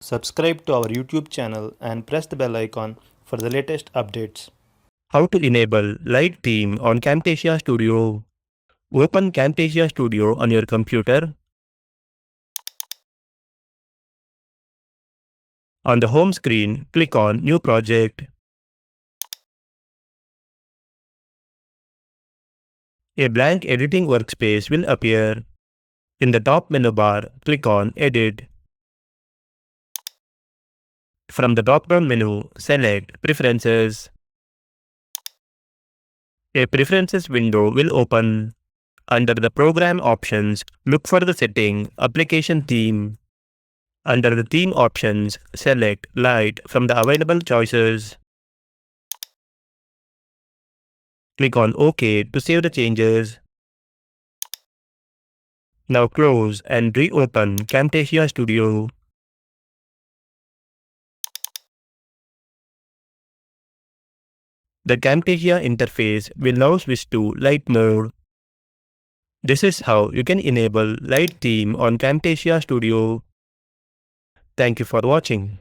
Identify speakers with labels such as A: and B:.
A: Subscribe to our YouTube channel and press the bell icon for the latest updates.
B: How to enable light theme on Camtasia Studio. Open Camtasia Studio on your computer. On the home screen, click on New Project. A blank editing workspace will appear. In the top menu bar, click on Edit. From the drop-down menu, select Preferences. A Preferences window will open. Under the Program options, look for the setting Application Theme. Under the Theme options, select Light from the available choices. Click on OK to save the changes. Now close and reopen Camtasia Studio. The Camtasia interface will now switch to light mode. This is how you can enable light theme on Camtasia Studio. Thank you for watching.